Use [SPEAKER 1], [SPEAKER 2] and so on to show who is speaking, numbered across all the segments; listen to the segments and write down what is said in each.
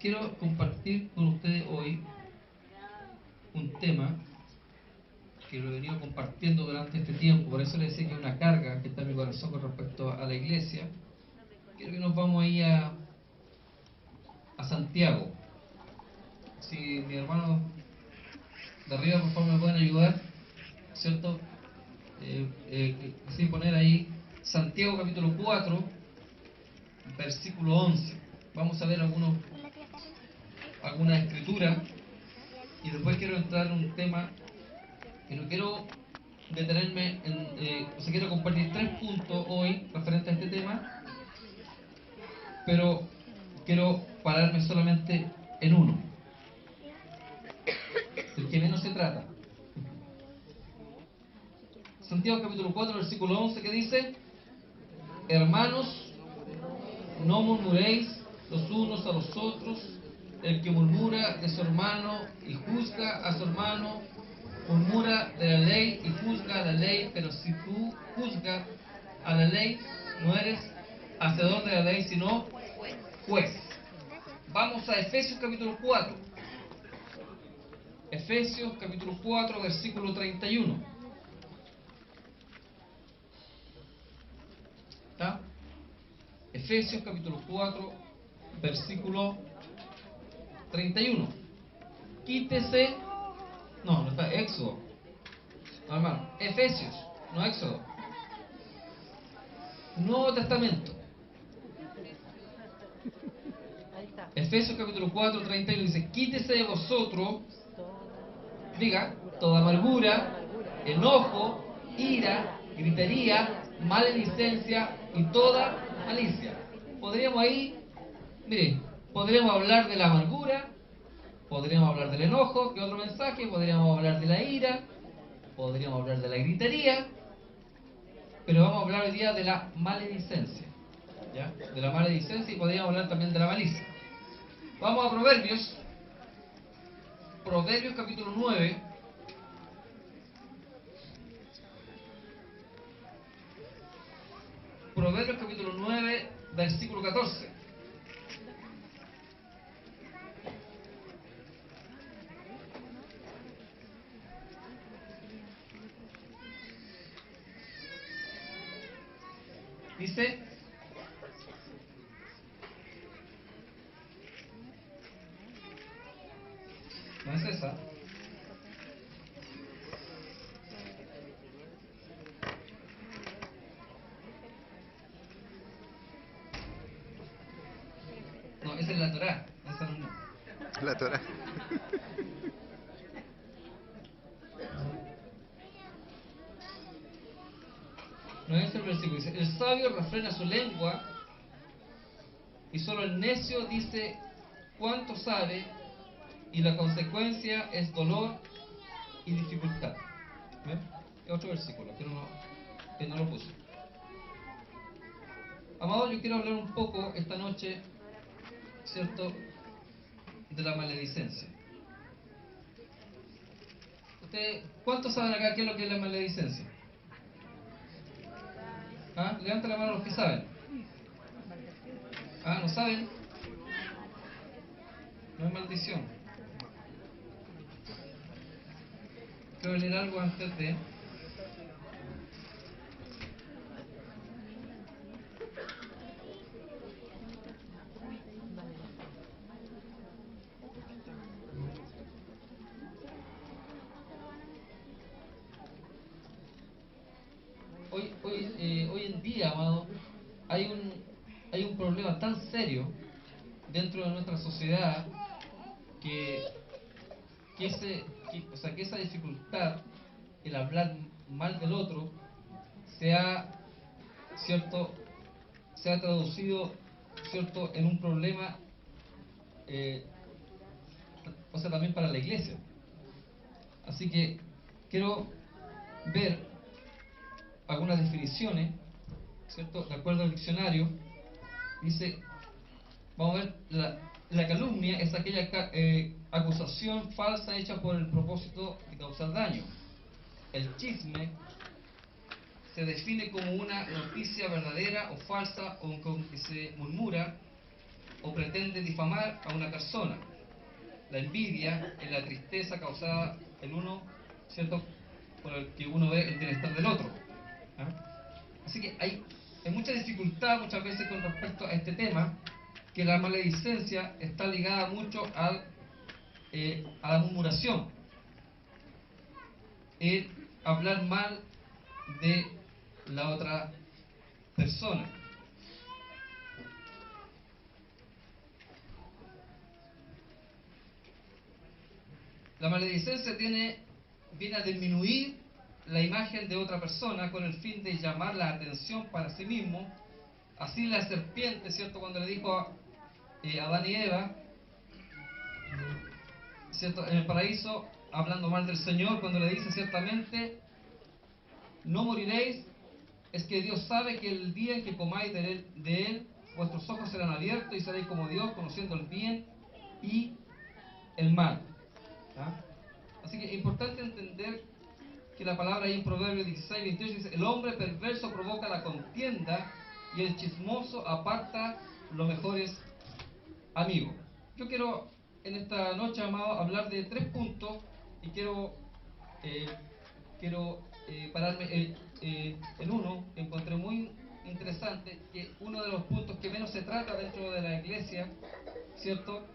[SPEAKER 1] quiero compartir con ustedes hoy un tema que lo he venido compartiendo durante este tiempo, por eso les decía que es una carga que está en mi corazón con respecto a la iglesia. Quiero que nos vamos ahí a Santiago. Si mis hermanos de arriba por favor me pueden ayudar, ¿cierto? Sí, poner ahí Santiago capítulo 4, versículo 11. Vamos a ver alguna escritura y después quiero entrar en un tema que no quiero detenerme en, quiero compartir 3 puntos hoy referentes a este tema, pero quiero pararme solamente en uno, del que menos se trata. Santiago capítulo 4, versículo 11, que dice: hermanos, no murmuréis los unos a los otros. El que murmura de su hermano y juzga a su hermano, murmura de la ley y juzga a la ley. Pero si tú juzgas a la ley, no eres hacedor de la ley, sino juez. Vamos a Efesios capítulo 4. Efesios capítulo 4, versículo 31. ¿Está? Efesios capítulo 4, versículo 31. Quítese. No está Éxodo. No, hermano. Efesios, no Éxodo. Nuevo Testamento. Efesios capítulo 4, 31 dice: quítese de vosotros, diga, toda amargura, enojo, ira, gritería, maledicencia y toda malicia. Podríamos ahí, mire, podríamos hablar de la amargura, podríamos hablar del enojo, que otro mensaje, podríamos hablar de la ira, podríamos hablar de la gritería, pero vamos a hablar hoy día de la maledicencia, ¿ya? De la maledicencia, y podríamos hablar también de la malicia. Vamos a Proverbios capítulo 9. Proverbios capítulo 9, versículo 14. Dice: no es esa. No, esa es la Torá. Esa no.
[SPEAKER 2] La Torah.
[SPEAKER 1] No es el versículo. Dice: el sabio refrena su lengua y solo el necio dice cuánto sabe, y la consecuencia es dolor y dificultad. ¿Ven? Es otro versículo que no lo puse. Amado, yo quiero hablar un poco esta noche, ¿cierto?, de la maledicencia. ¿Cuántos saben acá qué es lo que es la maledicencia? ¿Ah? Levanta la mano los que saben. ¿Ah? ¿No saben? No es maldición. Quiero leer algo antes de... Hoy en día, amado, hay un problema tan serio dentro de nuestra sociedad que esa dificultad, el hablar mal del otro, ¿cierto?, se ha traducido, ¿cierto?, en un problema, también para la iglesia. Así que quiero ver algunas definiciones, ¿cierto?, de acuerdo al diccionario. Dice, vamos a ver, la calumnia es aquella acusación falsa hecha por el propósito de causar daño. El chisme se define como una noticia verdadera o falsa, o con que se murmura o pretende difamar a una persona. La envidia es la tristeza causada en uno, ¿cierto?, por el que uno ve el bienestar del otro. Así que hay mucha dificultad muchas veces con respecto a este tema, que la maledicencia está ligada mucho a la murmuración, el hablar mal de la otra persona. La maledicencia viene a disminuir la imagen de otra persona con el fin de llamar la atención para sí mismo. Así la serpiente, ¿cierto?, cuando le dijo a Adán y Eva, ¿cierto?, en el paraíso, hablando mal del Señor, cuando le dice ciertamente, no moriréis, es que Dios sabe que el día en que comáis de él, vuestros ojos serán abiertos y seréis como Dios, conociendo el bien y el mal. Así que es importante entender que la palabra ahí en Proverbios 16, 28 dice, el hombre perverso provoca la contienda y el chismoso aparta los mejores amigos. Yo quiero en esta noche, amado, hablar de 3 puntos y quiero pararme en uno que encontré muy interesante, que uno de los puntos que menos se trata dentro de la iglesia, ¿cierto?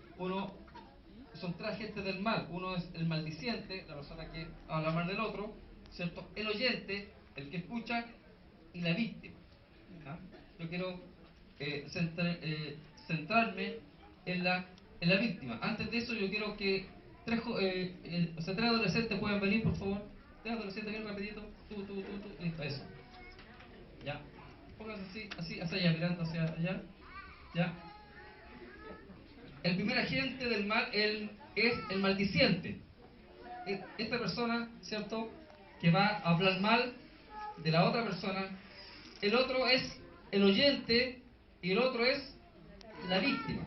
[SPEAKER 1] Son 3 agentes del mal. Uno es el maldiciente, la persona que habla mal del otro, ¿cierto? El oyente, el que escucha, y la víctima. Yo quiero centrarme en la víctima. Antes de eso, yo quiero que 3 adolescentes puedan venir, por favor. 3 adolescentes, bien rapidito. Tú, listo, eso. Ya. Pónganse así, hacia allá, mirando hacia allá. Ya. El primer agente del mal es el maldiciente. Esta persona, ¿cierto?, que va a hablar mal de la otra persona. El otro es el oyente y el otro es la víctima.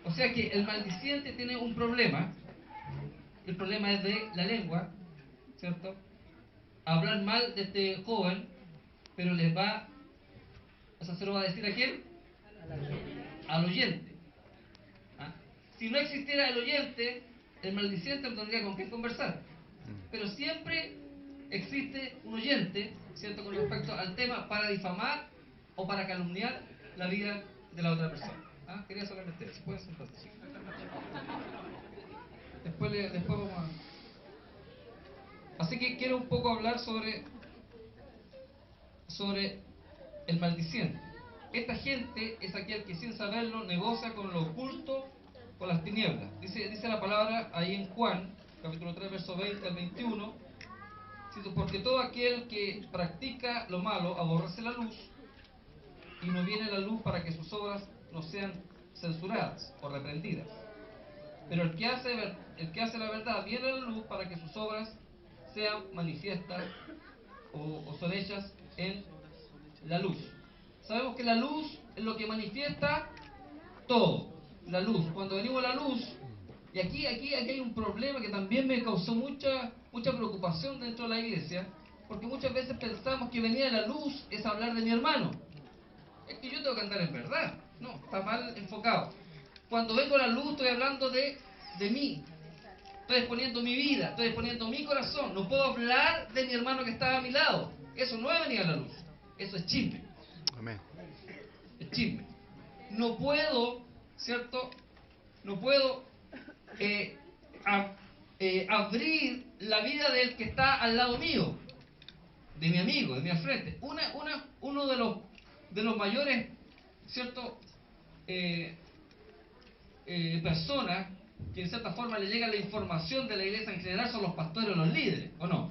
[SPEAKER 1] O sea que el maldiciente tiene un problema. El problema es de la lengua, ¿cierto? Hablar mal de este joven, pero eso se lo va a decir ¿a quién? Al oyente. Si no existiera el oyente, el maldiciente no tendría con quién conversar. Pero siempre existe un oyente, ¿cierto?, con respecto al tema para difamar o para calumniar la vida de la otra persona. Quería solamente eso. Pueden sentarse. Sí. Después vamos a... Así que quiero un poco hablar sobre el maldiciente. Esta gente es aquel que sin saberlo negocia con lo oculto, con las tinieblas. Dice la palabra ahí en Juan, capítulo 3, verso 20 al 21, porque todo aquel que practica lo malo aborrece la luz y no viene a la luz para que sus obras no sean censuradas o reprendidas. Pero el que hace la verdad viene a la luz para que sus obras sean manifiestas o son hechas en la luz. Sabemos que la luz es lo que manifiesta todo. La luz. Cuando venimos a la luz, y aquí hay un problema que también me causó mucha preocupación dentro de la iglesia, porque muchas veces pensamos que venir a la luz es hablar de mi hermano. Es que yo tengo que andar en verdad. No, está mal enfocado. Cuando vengo a la luz estoy hablando de mí. Estoy exponiendo mi vida, estoy exponiendo mi corazón. No puedo hablar de mi hermano que está a mi lado. Eso no es venir a la luz. Eso es chisme.
[SPEAKER 2] Amén.
[SPEAKER 1] Es chisme. No puedo, ¿cierto? No puedo abrir la vida del que está al lado mío, de mi amigo, de mi al frente. Uno de los mayores, ¿cierto?, personas que en cierta forma le llega la información de la iglesia en general son los pastores o los líderes, ¿o no?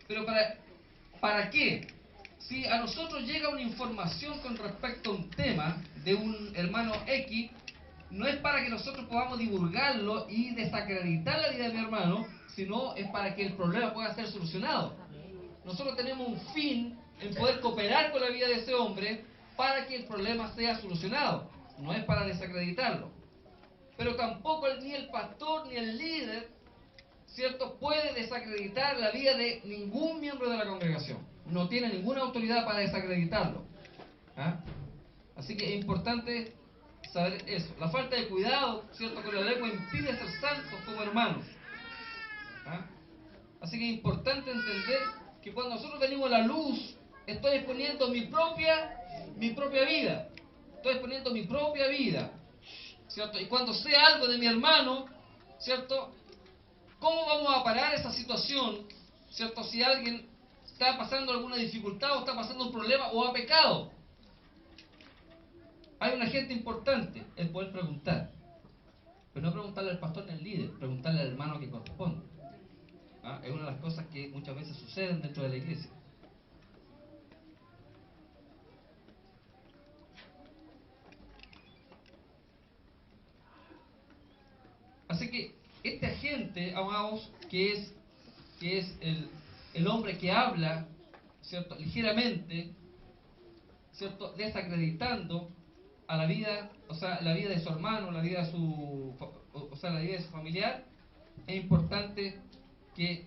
[SPEAKER 1] Pero ¿para qué? Si a nosotros llega una información con respecto a un tema de un hermano X, no es para que nosotros podamos divulgarlo y desacreditar la vida de mi hermano, sino es para que el problema pueda ser solucionado. Nosotros tenemos un fin en poder cooperar con la vida de ese hombre para que el problema sea solucionado. No es para desacreditarlo. Pero tampoco ni el pastor ni el líder, ¿cierto?, puede desacreditar la vida de ningún miembro de la congregación. No tiene ninguna autoridad para desacreditarlo. Así que es importante saber eso. La falta de cuidado, ¿cierto?, con la lengua impide ser santos como hermanos. ¿Ah? Así que es importante entender que cuando nosotros venimos a la luz, estoy exponiendo mi propia vida. Estoy exponiendo mi propia vida, ¿cierto? Y cuando sé algo de mi hermano, ¿cierto?, ¿cómo vamos a parar esa situación, ¿cierto?, si alguien está pasando alguna dificultad o está pasando un problema o ha pecado? Hay un agente importante, el poder preguntar. Pero no preguntarle al pastor ni al líder, preguntarle al hermano que corresponde. ¿Ah? Es una de las cosas que muchas veces suceden dentro de la iglesia. Así que este agente, amados, que es el hombre que habla, ¿cierto?, ligeramente, ¿cierto?, desacreditando a la vida, o sea, la vida de su hermano, la vida de la vida de su familiar, es importante que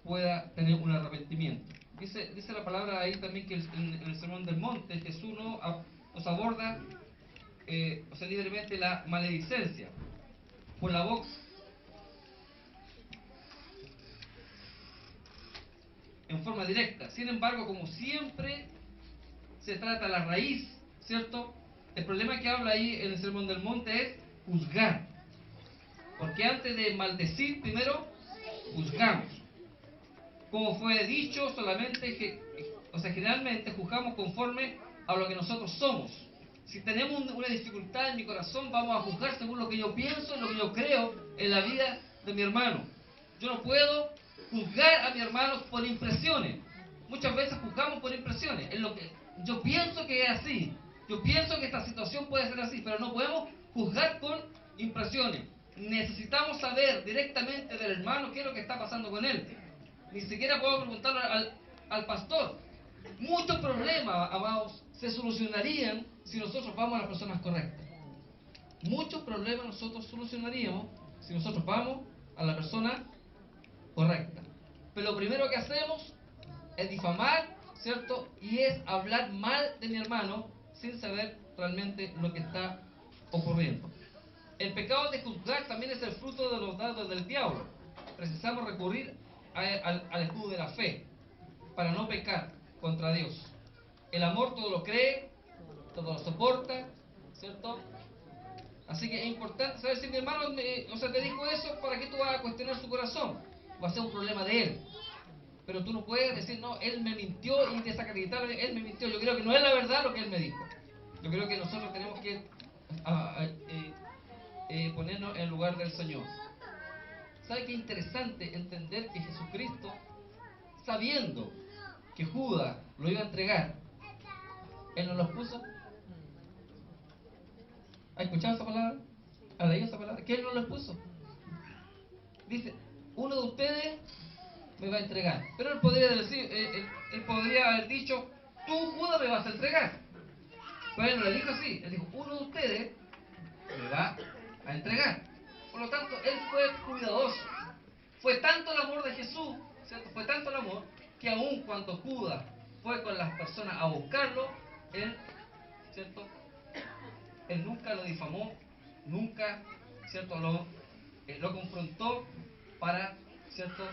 [SPEAKER 1] pueda tener un arrepentimiento. Dice la palabra ahí también que en el Sermón del Monte Jesús nos aborda, libremente la maledicencia por la boca, en forma directa. Sin embargo, como siempre se trata la raíz, ¿cierto? El problema que habla ahí en el Sermón del Monte es juzgar. Porque antes de maldecir, primero juzgamos. Como fue dicho, generalmente juzgamos conforme a lo que nosotros somos. Si tenemos una dificultad en mi corazón, vamos a juzgar según lo que yo pienso, lo que yo creo en la vida de mi hermano. Yo no puedo juzgar a mi hermano por impresiones. Muchas veces juzgamos por impresiones. En lo que yo pienso que es así. Yo pienso que esta situación puede ser así, pero no podemos juzgar con impresiones. Necesitamos saber directamente del hermano qué es lo que está pasando con él. Ni siquiera puedo preguntarle al pastor. Muchos problemas, amados, se solucionarían si nosotros vamos a las personas correctas. Muchos problemas nosotros solucionaríamos si nosotros vamos a la persona correcta. Pero lo primero que hacemos es difamar, ¿cierto? Y es hablar mal de mi hermano sin saber realmente lo que está ocurriendo. El pecado de juzgar también es el fruto de los dardos del diablo. Precisamos recurrir al escudo de la fe para no pecar contra Dios. El amor todo lo cree, todo lo soporta, ¿cierto? Así que es importante saber si mi hermano te dijo eso, ¿para qué tú vas a cuestionar su corazón? Va a ser un problema de él. Pero tú no puedes decir, no, él me mintió y desacreditarle, él me mintió. Yo creo que no es la verdad lo que él me dijo. Yo creo que nosotros tenemos que ponernos en el lugar del Señor. ¿Sabe qué interesante entender que Jesucristo, sabiendo que Judas lo iba a entregar, él no los puso? ¿Ha escuchado esa palabra? ¿Ha leído esa palabra? ¿Que él no los puso? Dice, uno de ustedes me va a entregar. Pero él podría decir, él podría haber dicho, tú, Judas, me vas a entregar. Pero él no le dijo así. Él dijo, uno de ustedes me va a entregar. Por lo tanto, él fue cuidadoso. Fue tanto el amor de Jesús, ¿cierto? Fue tanto el amor que aun cuando Judas fue con las personas a buscarlo, él, ¿cierto?, él nunca lo difamó, nunca, ¿cierto?, lo confrontó para, ¿cierto?,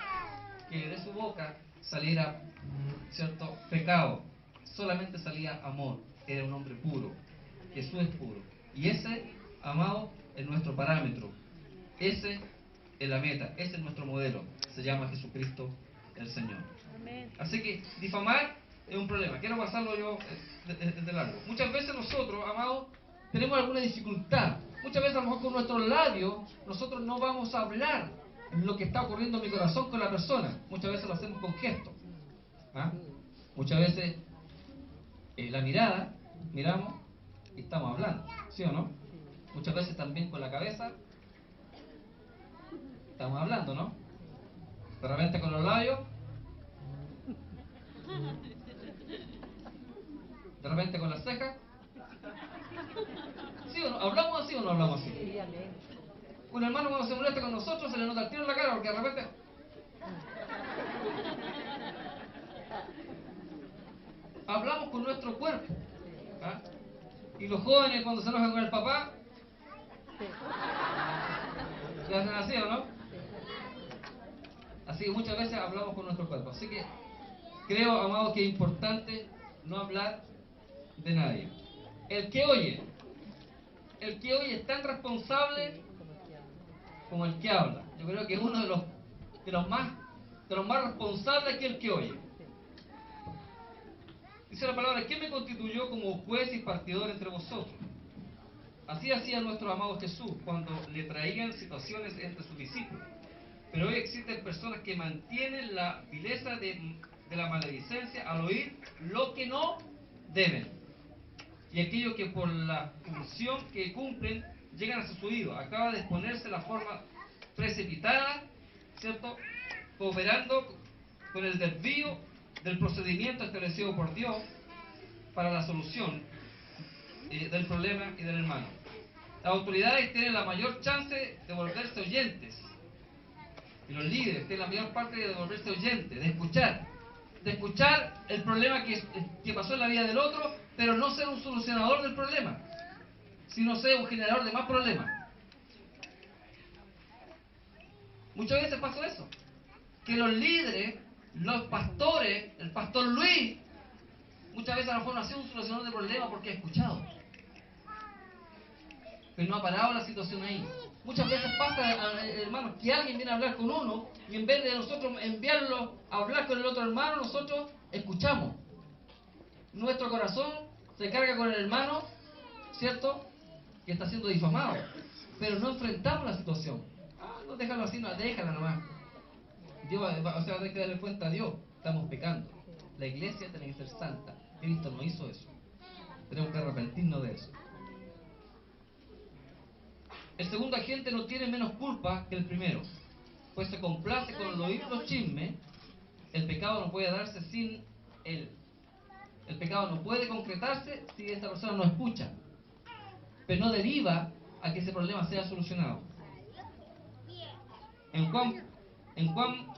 [SPEAKER 1] que de su boca saliera, ¿cierto?, pecado. Solamente salía amor. Era un hombre puro. Jesús es puro. Y ese, amado, es nuestro parámetro. Ese es la meta. Ese es nuestro modelo. Se llama Jesucristo el Señor. Amén. Así que difamar es un problema. Quiero pasarlo yo de largo. Muchas veces nosotros, amados, tenemos alguna dificultad. Muchas veces a lo mejor con nuestros labios nosotros no vamos a hablar lo que está ocurriendo en mi corazón con la persona. Muchas veces lo hacemos con gestos. ¿Ah? Muchas veces la mirada, miramos y estamos hablando, ¿sí o no? Muchas veces también con la cabeza estamos hablando, ¿no? De repente con los labios, de repente con las cejas. ¿Sí o no? ¿Hablamos así o no hablamos así? Un hermano cuando se molesta con nosotros se le nota el tiro en la cara porque de repente hablamos con nuestro cuerpo. ¿Ah? Y los jóvenes cuando se enojan con el papá, se hacen así, ¿o no? Así que muchas veces hablamos con nuestro cuerpo. Así que creo, amados, que es importante no hablar de nadie. El que oye es tan responsable como el que habla. Yo creo que es uno de los más responsables que el que oye. Dice la palabra: ¿quién me constituyó como juez y partidor entre vosotros? Así hacía nuestro amado Jesús cuando le traían situaciones entre sus discípulos. Pero hoy existen personas que mantienen la vileza de la maledicencia al oír lo que no deben. Y aquello que por la función que cumplen llegan a sus oídos. Acaba de exponerse la forma precipitada, ¿cierto? Cooperando con el desvío del procedimiento establecido por Dios para la solución del problema y del hermano. Las autoridades tienen la mayor chance de volverse oyentes, y los líderes tienen la mayor parte de volverse oyentes, de escuchar el problema que pasó en la vida del otro, pero no ser un solucionador del problema, sino ser un generador de más problemas. Muchas veces pasó eso, que los líderes, los pastores, el pastor Luis, muchas veces a lo mejor no ha sido un solucionador de problemas porque ha escuchado, pero no ha parado la situación ahí. Muchas veces pasa, hermanos, que alguien viene a hablar con uno y en vez de nosotros enviarlo a hablar con el otro hermano, nosotros escuchamos. Nuestro corazón se carga con el hermano, ¿cierto?, que está siendo difamado, pero no enfrentamos la situación. No, déjalo así, no, déjala nomás. Dios, o sea, hay que darle cuenta a Dios. Estamos pecando. La iglesia tiene que ser santa. Cristo no hizo eso. Tenemos que arrepentirnos de eso. El segundo agente no tiene menos culpa que el primero, pues se complace con el oír los chismes. El pecado no puede darse sin él. El pecado no puede concretarse si esta persona no escucha, pero no deriva a que ese problema sea solucionado. En Juan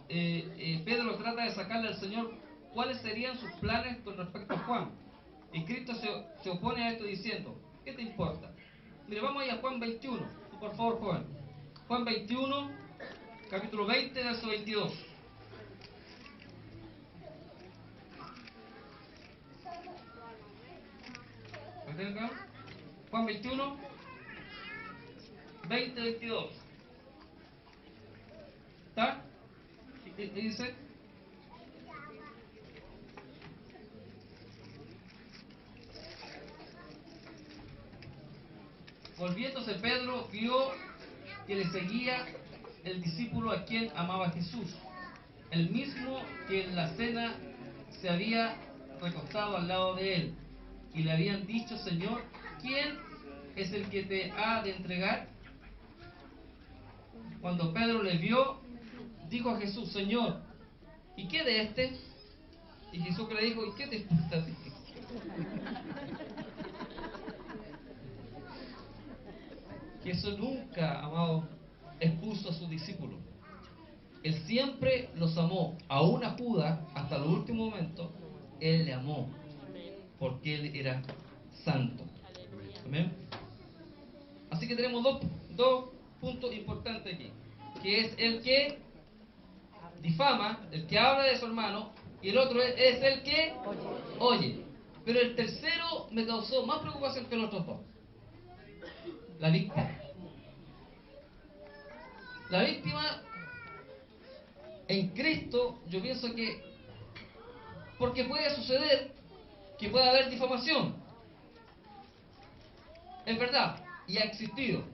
[SPEAKER 1] Pedro trata de sacarle al Señor cuáles serían sus planes con respecto a Juan. Y Cristo se opone a esto diciendo: ¿qué te importa? Mire, vamos ahí a Juan 21. Por favor, joven. Juan 21, capítulo 20, verso 22. Juan 21, 20, 22. ¿Está? ¿Qué dice? Volviéndose Pedro, vio que le seguía el discípulo a quien amaba Jesús, el mismo que en la cena se había recostado al lado de él, y le habían dicho: Señor, ¿quién es el que te ha de entregar? Cuando Pedro le vio, dijo a Jesús: Señor, ¿y qué de este? Y Jesús que le dijo: ¿y qué te importa a ti? Jesús nunca, amado, expuso a sus discípulos. Él siempre los amó. Aún a Judas, hasta el último momento, Él le amó, porque Él era santo. ¿Amén? Así que tenemos dos puntos importantes aquí, que es el que difama, el que habla de su hermano, y el otro es el que oye. Pero el tercero me causó más preocupación que los otros dos: la víctima. La víctima en Cristo, yo pienso que, porque puede suceder que pueda haber difamación, es verdad, y ha existido.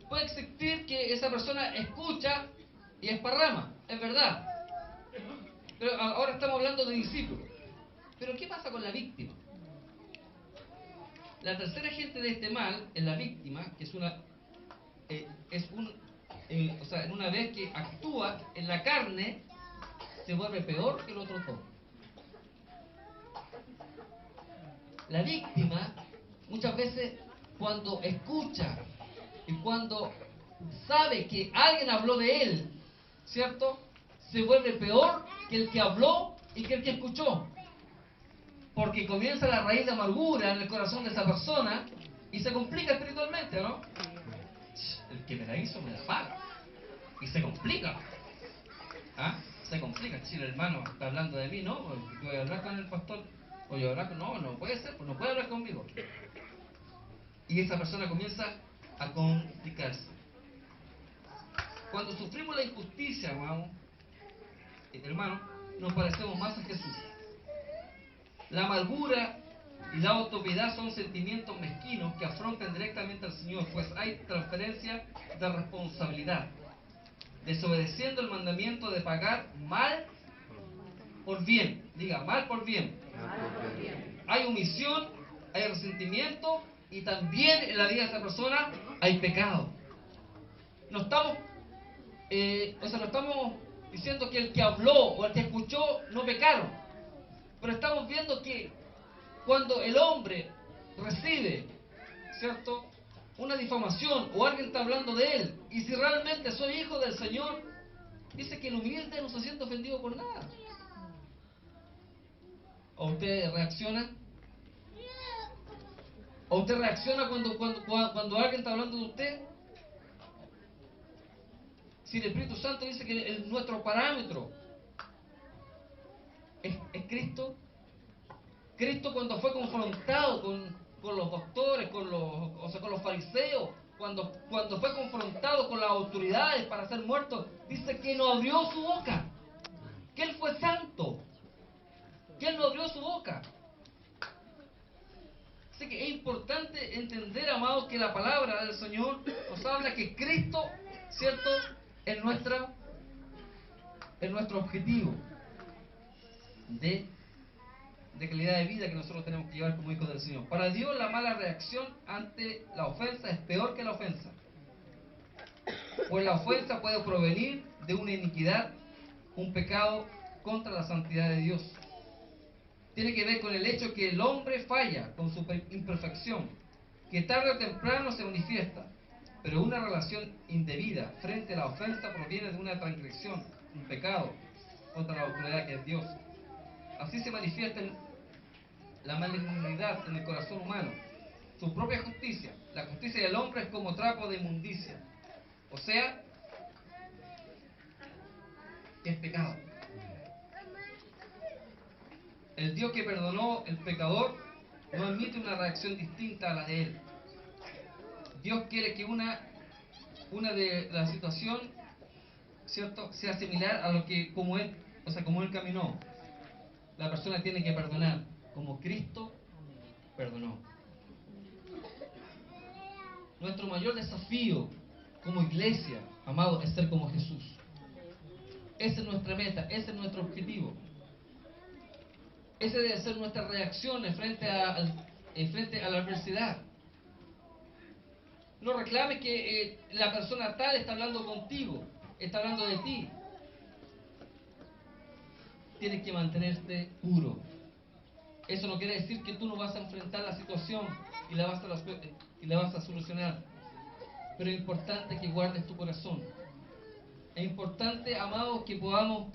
[SPEAKER 1] Puede existir que esa persona escucha y esparrama, es verdad. Pero ahora estamos hablando de discípulos. Pero ¿qué pasa con la víctima? La tercera agente de este mal es la víctima, que en una vez que actúa en la carne, se vuelve peor que el otro todo. La víctima, muchas veces, cuando escucha y cuando sabe que alguien habló de él, ¿cierto?, se vuelve peor que el que habló y que el que escuchó. Porque comienza la raíz de amargura en el corazón de esa persona, Y se complica espiritualmente, ¿no? El que me la hizo me la paga. Y se complica. ¿Ah? Se complica. Si el hermano está hablando de mí, ¿no? Yo voy a hablar con el pastor. O yo voy a hablar con... No, no puede ser, pues no puede hablar conmigo. Y esa persona comienza a complicarse. Cuando sufrimos la injusticia, hermano, nos parecemos más a Jesús. La amargura y la autopiedad son sentimientos mezquinos que afrontan directamente al Señor, pues hay transferencia de responsabilidad, desobedeciendo el mandamiento de pagar mal por bien. Diga, mal por bien. Hay omisión, hay resentimiento y también en la vida de esa persona hay pecado. No estamos, no estamos diciendo que el que habló o el que escuchó no pecaron, pero estamos viendo que cuando el hombre recibe, ¿cierto?, una difamación o alguien está hablando de él, y si realmente soy hijo del Señor, dice que el humilde no se siente ofendido por nada. ¿O usted reacciona? ¿O usted reacciona cuando alguien está hablando de usted? Si el Espíritu Santo dice que nuestro parámetro es Cristo. Cristo, cuando fue confrontado con los doctores, con los fariseos, cuando fue confrontado con las autoridades para ser muerto, dice que no abrió su boca, que Él fue santo, que Él no abrió su boca. Así que es importante entender, amados, que la palabra del Señor nos habla que Cristo, ¿cierto?, es nuestro objetivo de calidad de vida que nosotros tenemos que llevar como hijos del Señor. Para Dios, la mala reacción ante la ofensa es peor que la ofensa, pues la ofensa puede provenir de una iniquidad, un pecado contra la santidad de Dios. Tiene que ver con el hecho que el hombre falla con su imperfección, que tarde o temprano se manifiesta, pero una relación indebida frente a la ofensa proviene de una transgresión, un pecado contra la autoridad que es Dios. Así se manifiesta la malignidad en el corazón humano, su propia justicia. La justicia del hombre es como trapo de inmundicia, o sea, es pecado. El Dios que perdonó el pecador no admite una reacción distinta a la de él. Dios quiere que una de la situación, ¿cierto?, sea similar a lo que como él caminó. La persona tiene que perdonar como Cristo perdonó. Nuestro mayor desafío como iglesia, amado, es ser como Jesús. Esa es nuestra meta, ese es nuestro objetivo. Esa debe ser nuestra reacción frente a la adversidad. No reclames que la persona tal está hablando contigo, está hablando de ti. Tienes que mantenerte puro. Eso no quiere decir que tú no vas a enfrentar la situación y la vas a solucionar. Pero es importante que guardes tu corazón. Es importante, amados, que podamos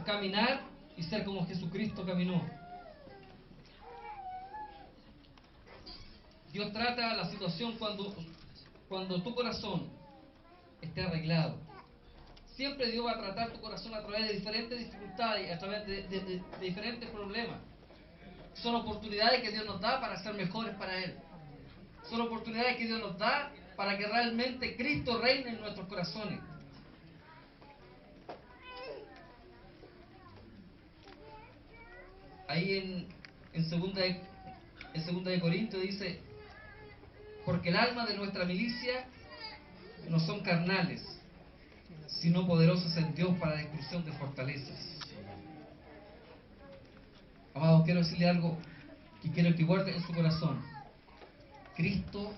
[SPEAKER 1] caminar y ser como Jesucristo caminó. Dios trata la situación cuando tu corazón esté arreglado. Siempre Dios va a tratar tu corazón a través de diferentes dificultades, a través de diferentes problemas. Son oportunidades que Dios nos da para ser mejores para Él. Son oportunidades que Dios nos da para que realmente Cristo reine en nuestros corazones. Ahí en segunda de Corintios dice: porque el alma de nuestra milicia no son carnales, sino poderosas en Dios para la destrucción de fortalezas. Amado, quiero decirle algo que quiero que guarde en su corazón. Cristo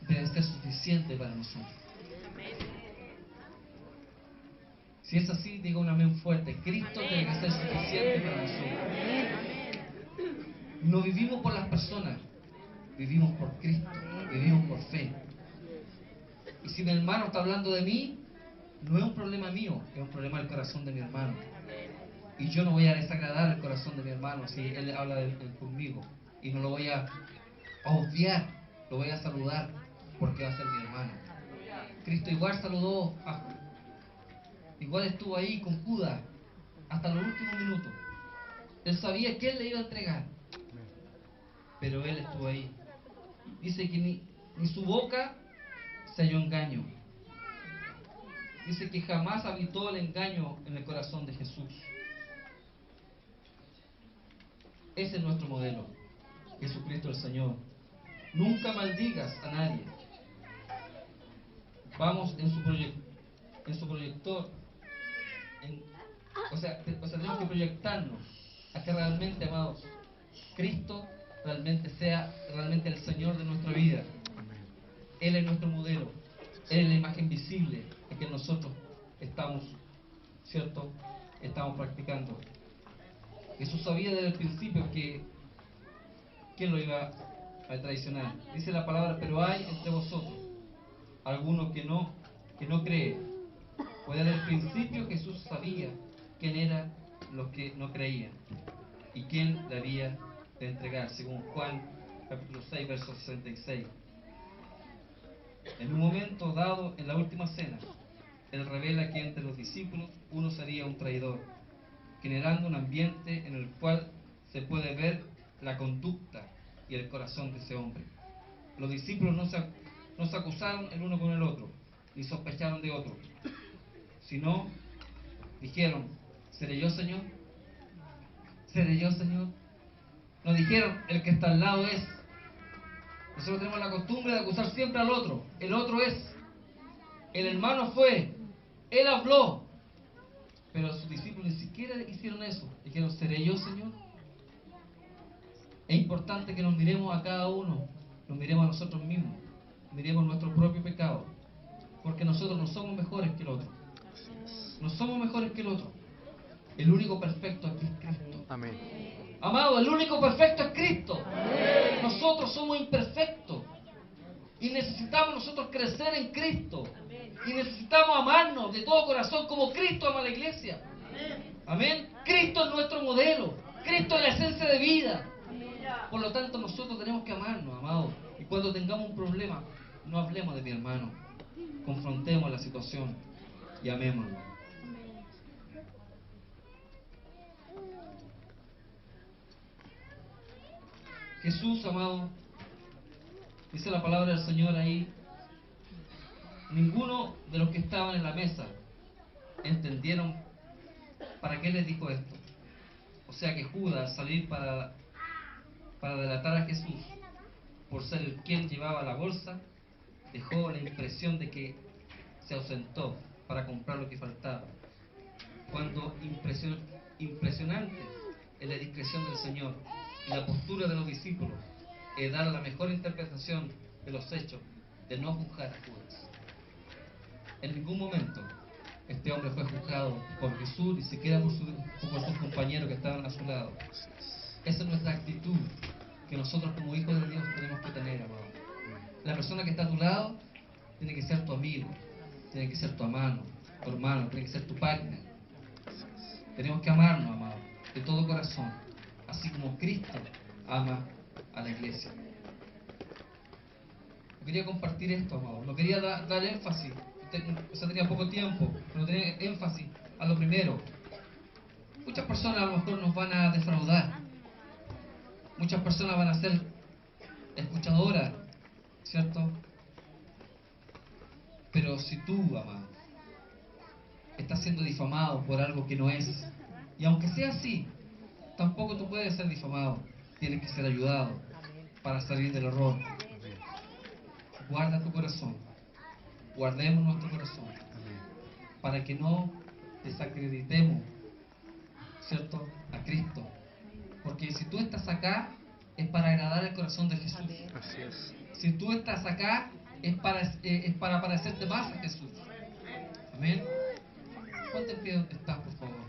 [SPEAKER 1] debe ser suficiente para nosotros. Si es así, diga un amén fuerte. Cristo debe ser suficiente para nosotros. No vivimos por las personas, vivimos por Cristo, vivimos por fe. Y si mi hermano está hablando de mí, no es un problema mío, es un problema del corazón de mi hermano. Y yo no voy a desagradar el corazón de mi hermano si él habla conmigo. Y no lo voy a obviar, lo voy a saludar porque va a ser mi hermano. Cristo igual saludó igual estuvo ahí con Judas hasta los últimos minutos. Él sabía que él le iba a entregar, pero él estuvo ahí. Dice que ni su boca se halló engaño. Dice que jamás habitó el engaño en el corazón de Jesús. Ese es nuestro modelo, Jesucristo el Señor. Nunca maldigas a nadie. Vamos en su proyector. O sea, tenemos que proyectarnos a que realmente, amados, Cristo realmente sea realmente el Señor de nuestra vida. Él es nuestro modelo. Él es la imagen visible en que nosotros estamos, ¿cierto? Estamos practicando. Jesús sabía desde el principio que quién lo iba a traicionar. Dice la palabra, pero hay entre vosotros alguno que no cree. Pues desde el principio Jesús sabía quién eran los que no creían y quién le había de entregar, según Juan capítulo 6, verso 66. En un momento dado, en la última cena, Él revela que entre los discípulos uno sería un traidor, generando un ambiente en el cual se puede ver la conducta y el corazón de ese hombre. Los discípulos no se acusaron el uno con el otro, ni sospecharon de otro, sino dijeron, ¿seré yo, Señor? ¿Seré yo, Señor? No dijeron, el que está al lado es. Nosotros tenemos la costumbre de acusar siempre al otro. El otro es. El hermano fue. Él habló. Pero sus discípulos ni siquiera hicieron eso. Dijeron, ¿seré yo, Señor? Es importante que nos miremos a cada uno. Nos miremos a nosotros mismos. Miremos nuestro propio pecado. Porque nosotros no somos mejores que el otro. No somos mejores que el otro. El único perfecto aquí es Cristo.
[SPEAKER 2] Amén.
[SPEAKER 1] Amado, el único perfecto es Cristo. Nosotros somos imperfectos. Y necesitamos nosotros crecer en Cristo. Y necesitamos amarnos de todo corazón como Cristo ama a la iglesia. Amén. Cristo es nuestro modelo. Cristo es la esencia de vida. Por lo tanto, nosotros tenemos que amarnos, amados. Y cuando tengamos un problema, no hablemos de mi hermano. Confrontemos la situación y amémoslo. Jesús, amado, dice la palabra del Señor ahí, ninguno de los que estaban en la mesa entendieron para qué les dijo esto. O sea que Judas, al salir para delatar a Jesús, por ser el quien llevaba la bolsa, dejó la impresión de que se ausentó para comprar lo que faltaba. Cuando impresionante es la discreción del Señor y la postura de los discípulos es dar la mejor interpretación de los hechos, de no juzgar a Judas. En ningún momento este hombre fue juzgado por Jesús, ni siquiera por sus compañeros que estaban a su lado. Esa es nuestra actitud que nosotros como hijos de Dios tenemos que tener, amado. La persona que está a tu lado tiene que ser tu amigo, tiene que ser tu hermano, tiene que ser tu partner. Tenemos que amarnos, amado, de todo corazón, así como Cristo ama a la iglesia. Yo quería compartir esto, amado. No quería dar énfasis. Tenía poco tiempo, pero tenía énfasis a lo primero. Muchas personas a lo mejor nos van a defraudar. Muchas personas van a ser escuchadoras, ¿cierto? Pero si tú, amado, estás siendo difamado por algo que no es, y aunque sea así, tampoco tú puedes ser difamado. Tienes que ser ayudado para salir del error. Guarda tu corazón. Guardemos nuestro corazón para que no desacreditemos, ¿cierto?, a Cristo. Porque si tú estás acá, es para agradar el corazón de Jesús.
[SPEAKER 2] Así es.
[SPEAKER 1] Si tú estás acá, es para parecerte más a Jesús. Amén. ¿Cuántos en pie estás, por favor?